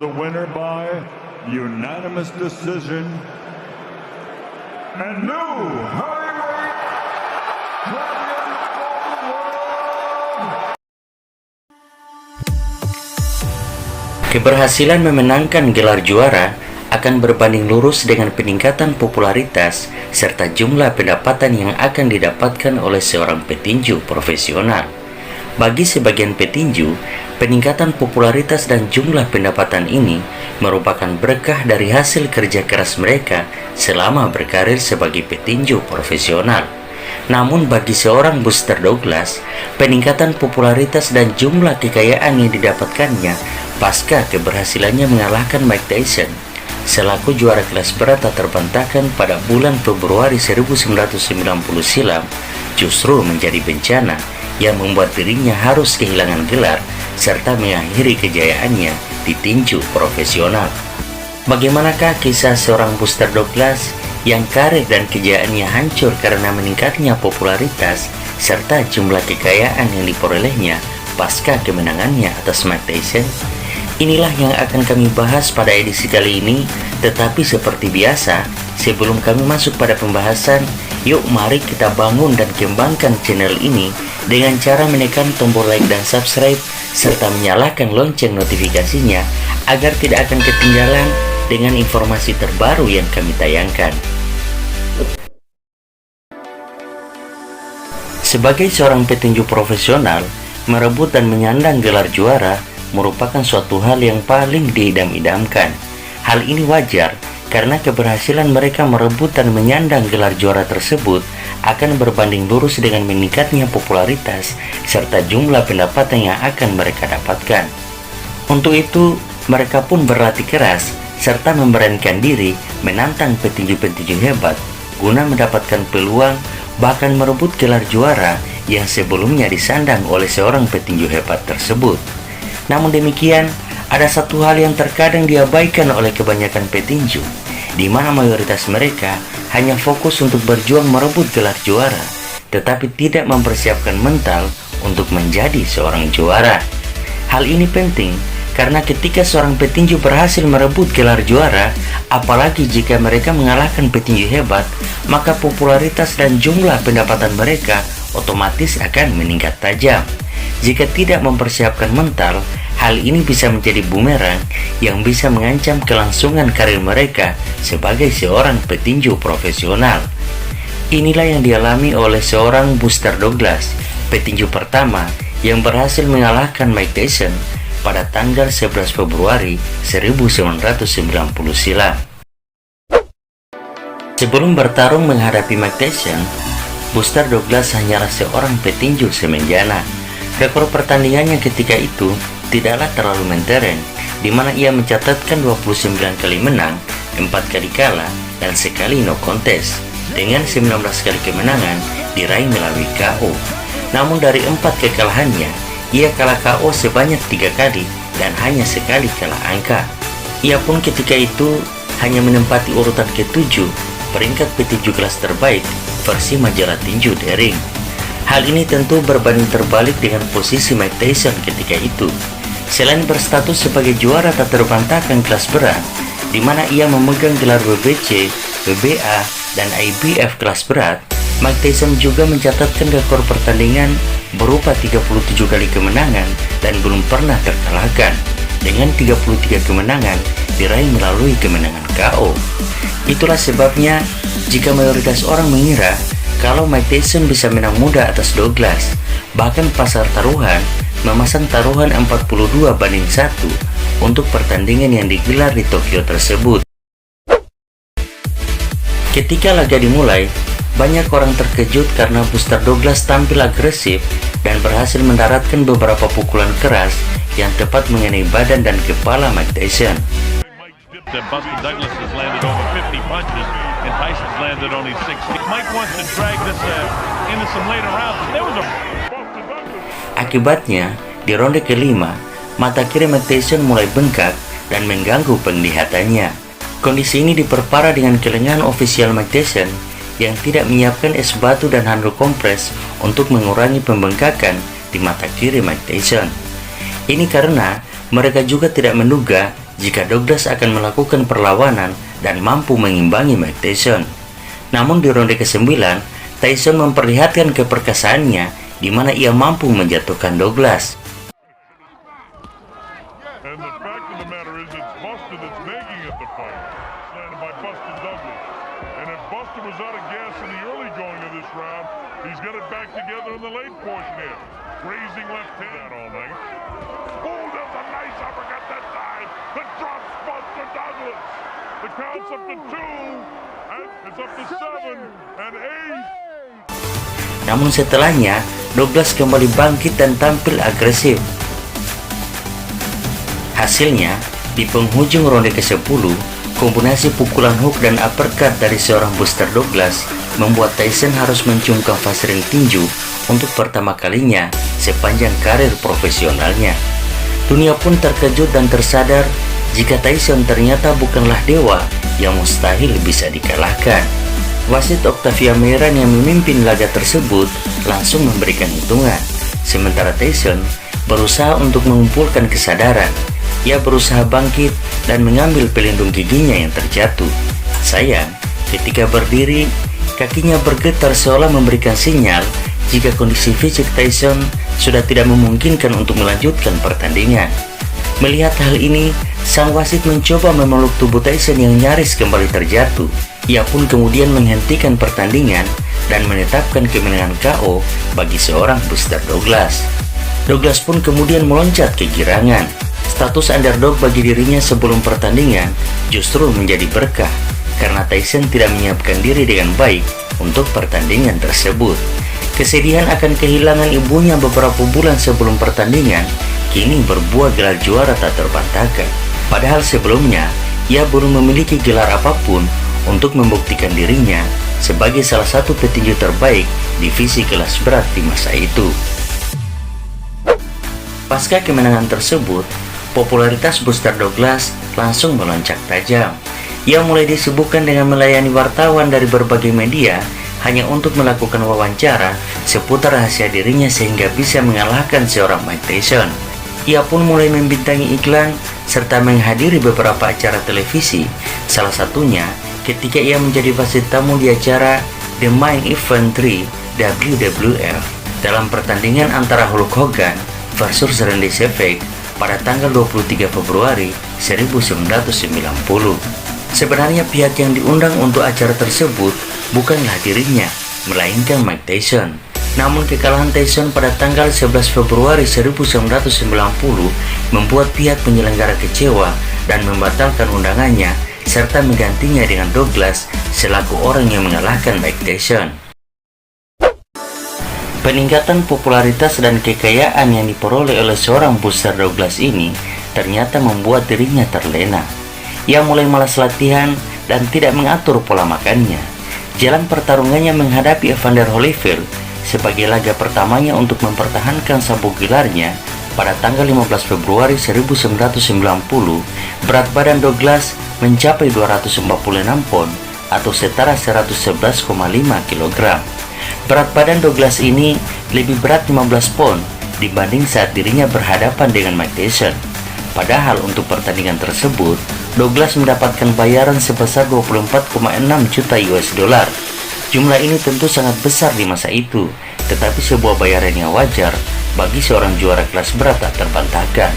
The winner by unanimous decision and new heavyweight champion of the world. Keberhasilan memenangkan gelar juara akan berbanding lurus dengan peningkatan popularitas serta jumlah pendapatan yang akan didapatkan oleh seorang petinju profesional. Bagi sebagian petinju, peningkatan popularitas dan jumlah pendapatan ini merupakan berkah dari hasil kerja keras mereka selama berkarir sebagai petinju profesional. Namun bagi seorang Buster Douglas, peningkatan popularitas dan jumlah kekayaan yang didapatkannya pasca keberhasilannya mengalahkan Mike Tyson selaku juara kelas berat tak terbantahkan pada bulan Februari 1990 silam justru menjadi bencana yang membuat dirinya harus kehilangan gelar serta mengakhiri kejayaannya di tinju profesional. Bagaimanakah kisah seorang Buster Douglas yang karir dan kejayaannya hancur karena meningkatnya popularitas serta jumlah kekayaan yang diperolehnya pasca kemenangannya atas Mike Tyson? Inilah yang akan kami bahas pada edisi kali ini, tetapi seperti biasa, sebelum kami masuk pada pembahasan, yuk mari kita bangun dan kembangkan channel ini dengan cara menekan tombol like dan subscribe, serta menyalakan lonceng notifikasinya agar tidak akan ketinggalan dengan informasi terbaru yang kami tayangkan. Sebagai seorang petinju profesional, merebut dan menyandang gelar juara merupakan suatu hal yang paling diidam-idamkan. Hal ini wajar karena keberhasilan mereka merebut dan menyandang gelar juara tersebut akan berbanding lurus dengan meningkatnya popularitas serta jumlah pendapatan yang akan mereka dapatkan. Untuk itu, mereka pun berlatih keras serta memberanikan diri menantang petinju-petinju hebat guna mendapatkan peluang bahkan merebut gelar juara yang sebelumnya disandang oleh seorang petinju hebat tersebut. Namun demikian, ada satu hal yang terkadang diabaikan oleh kebanyakan petinju, di mana mayoritas mereka hanya fokus untuk berjuang merebut gelar juara, tetapi tidak mempersiapkan mental untuk menjadi seorang juara. Hal ini penting karena ketika seorang petinju berhasil merebut gelar juara, apalagi jika mereka mengalahkan petinju hebat, maka popularitas dan jumlah pendapatan mereka otomatis akan meningkat tajam. Jika tidak mempersiapkan mental, hal ini bisa menjadi bumerang yang bisa mengancam kelangsungan karir mereka sebagai seorang petinju profesional. Inilah yang dialami oleh seorang Buster Douglas, petinju pertama yang berhasil mengalahkan Mike Tyson pada tanggal 11 Februari 1990 silam. Sebelum bertarung menghadapi Mike Tyson, Buster Douglas hanyalah seorang petinju semenjana. Rekor pertandingannya ketika itu tidaklah terlalu mentereng, di mana ia mencatatkan 29 kali menang, 4 kali kalah, dan sekali no contest, dengan 19 kali kemenangan diraih melalui KO. Namun dari 4 kekalahannya, ia kalah KO sebanyak 3 kali dan hanya sekali kalah angka. Ia pun ketika itu hanya menempati urutan ke-7 peringkat petinju kelas terbaik versi majalah tinju The Ring. Hal ini tentu berbanding terbalik dengan posisi Mike Tyson ketika itu. Selain berstatus sebagai juara tak terbantahkan kelas berat, di mana ia memegang gelar WBC, WBA, dan IBF kelas berat, Mike Tyson juga mencatatkan rekor pertandingan berupa 37 kali kemenangan dan belum pernah terkalahkan, dengan 33 kemenangan diraih melalui kemenangan KO. Itulah sebabnya jika mayoritas orang mengira kalau Mike Tyson bisa menang mudah atas Douglas, bahkan pasar taruhan memasang taruhan 42-1 untuk pertandingan yang digelar di Tokyo tersebut. Ketika laga dimulai, banyak orang terkejut karena Buster Douglas tampil agresif dan berhasil mendaratkan beberapa pukulan keras yang tepat mengenai badan dan kepala Mike Tyson. Buster Douglas has landed over 50 punches and Tyson's landed only 60. Mike wants to drag this into some later rounds. There was a... Akibatnya, di ronde kelima, mata kiri Mike Tyson mulai bengkak dan mengganggu penglihatannya. Kondisi ini diperparah dengan kelengahan ofisial Mike Tyson yang tidak menyiapkan es batu dan handuk kompres untuk mengurangi pembengkakan di mata kiri Mike Tyson. Ini karena mereka juga tidak menduga jika Douglas akan melakukan perlawanan dan mampu mengimbangi Mike Tyson. Namun di ronde ke-9, Tyson memperlihatkan keperkasaannya di mana ia mampu menjatuhkan Douglas. And the fact of the matter is, it's Buster that's making it the fight. Slanted by Buster Douglas. And if Buster was out of gas in the early going of this round, he's got it back together in the late portion here. Grazing left hand all night. Oh, there's a nice uppercut that time that drops Buster Douglas. The count's up to 2, and it's up to 7, and 8. Namun setelahnya, Douglas kembali bangkit dan tampil agresif. Hasilnya, di penghujung ronde ke-10, kombinasi pukulan hook dan uppercut dari seorang Buster Douglas membuat Tyson harus menciumkan fasiring tinju untuk pertama kalinya sepanjang karir profesionalnya. Dunia pun terkejut dan tersadar jika Tyson ternyata bukanlah dewa yang mustahil bisa dikalahkan. Wasit Octavia Meran yang memimpin laga tersebut langsung memberikan hitungan, sementara Tyson berusaha untuk mengumpulkan kesadaran. Ia berusaha bangkit dan mengambil pelindung giginya yang terjatuh. Sayang, ketika berdiri, kakinya bergetar seolah memberikan sinyal jika kondisi fisik Tyson sudah tidak memungkinkan untuk melanjutkan pertandingan. Melihat hal ini, sang wasit mencoba memeluk tubuh Tyson yang nyaris kembali terjatuh. Ia pun kemudian menghentikan pertandingan dan menetapkan kemenangan KO bagi seorang Buster Douglas. Douglas pun kemudian meloncat kegirangan. Status underdog bagi dirinya sebelum pertandingan justru menjadi berkah karena Tyson tidak menyiapkan diri dengan baik untuk pertandingan tersebut. Kesedihan akan kehilangan ibunya beberapa bulan sebelum pertandingan kini berbuah gelar juara tak terbantahkan. Padahal sebelumnya ia belum memiliki gelar apapun untuk membuktikan dirinya sebagai salah satu petinju terbaik divisi kelas berat di masa itu. Pasca kemenangan tersebut, popularitas Buster Douglas langsung melonjak tajam. Ia mulai disibukkan dengan melayani wartawan dari berbagai media hanya untuk melakukan wawancara seputar rahasia dirinya sehingga bisa mengalahkan seorang Mike Tyson. Ia pun mulai membintangi iklan serta menghadiri beberapa acara televisi, salah satunya ketika ia menjadi wasit tamu di acara The Main Event 3 WWF dalam pertandingan antara Hulk Hogan versus Randy Savage pada tanggal 23 Februari 1990. Sebenarnya pihak yang diundang untuk acara tersebut bukanlah dirinya, melainkan Mike Tyson. Namun kekalahan Tyson pada tanggal 11 Februari 1990 membuat pihak penyelenggara kecewa dan membatalkan undangannya serta menggantinya dengan Douglas selaku orang yang mengalahkan Mike Tyson. Peningkatan popularitas dan kekayaan yang diperoleh oleh seorang Buster Douglas ini ternyata membuat dirinya terlena. Ia mulai malas latihan dan tidak mengatur pola makannya. Jalan pertarungannya menghadapi Evander Holyfield sebagai laga pertamanya untuk mempertahankan sabuk gelarnya pada tanggal 15 Februari 1990. Berat badan Douglas mencapai 246 pon atau setara 111,5 kg. Berat badan Douglas ini lebih berat 15 pon dibanding saat dirinya berhadapan dengan Mike Tyson. Padahal untuk pertandingan tersebut, Douglas mendapatkan bayaran sebesar 24,6 juta US dollar. Jumlah ini tentu sangat besar di masa itu, tetapi sebuah bayaran yang wajar bagi seorang juara kelas berat tak terbantahkan.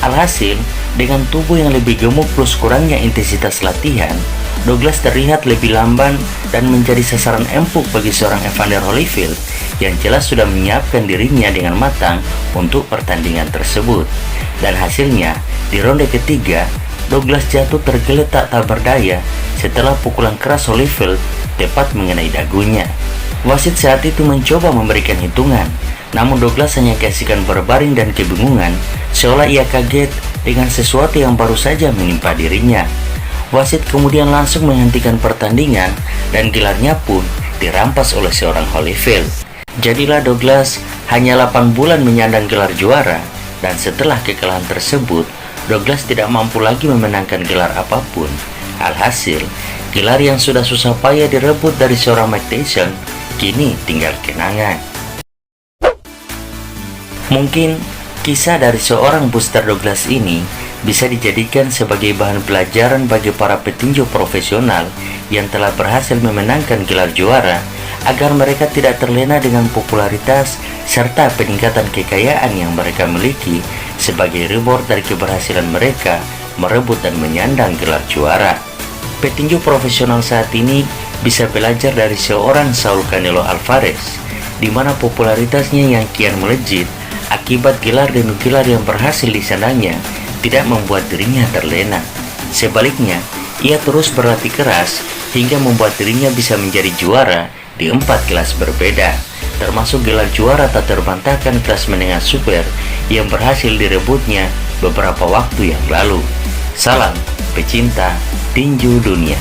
Alhasil, dengan tubuh yang lebih gemuk plus kurangnya intensitas latihan, Douglas terlihat lebih lamban dan menjadi sasaran empuk bagi seorang Evander Holyfield yang jelas sudah menyiapkan dirinya dengan matang untuk pertandingan tersebut. Dan hasilnya, di ronde ketiga, Douglas jatuh tergeletak tak berdaya setelah pukulan keras Holyfield tepat mengenai dagunya. Wasit saat itu mencoba memberikan hitungan, namun Douglas hanya keasikan berbaring dan kebingungan, seolah ia kaget dengan sesuatu yang baru saja menimpa dirinya. Wasit kemudian langsung menghentikan pertandingan dan gelarnya pun dirampas oleh seorang Holyfield. Jadilah Douglas hanya 8 bulan menyandang gelar juara, dan setelah kekalahan tersebut, Douglas tidak mampu lagi memenangkan gelar apapun. Alhasil, gelar yang sudah susah payah direbut dari seorang Mike Tyson kini tinggal kenangan. Mungkin kisah dari seorang Buster Douglas ini bisa dijadikan sebagai bahan pelajaran bagi para petinju profesional yang telah berhasil memenangkan gelar juara, agar mereka tidak terlena dengan popularitas serta peningkatan kekayaan yang mereka miliki sebagai reward dari keberhasilan mereka merebut dan menyandang gelar juara. Petinju profesional saat ini bisa belajar dari seorang Saul Canelo Alvarez, di mana popularitasnya yang kian melejit akibat gelar demi gelar yang berhasil disandangnya tidak membuat dirinya terlena. Sebaliknya, ia terus berlatih keras hingga membuat dirinya bisa menjadi juara di 4 kelas berbeda, termasuk gelar juara tak terbantahkan kelas menengah super yang berhasil direbutnya beberapa waktu yang lalu. Salam pecinta tinju dunia.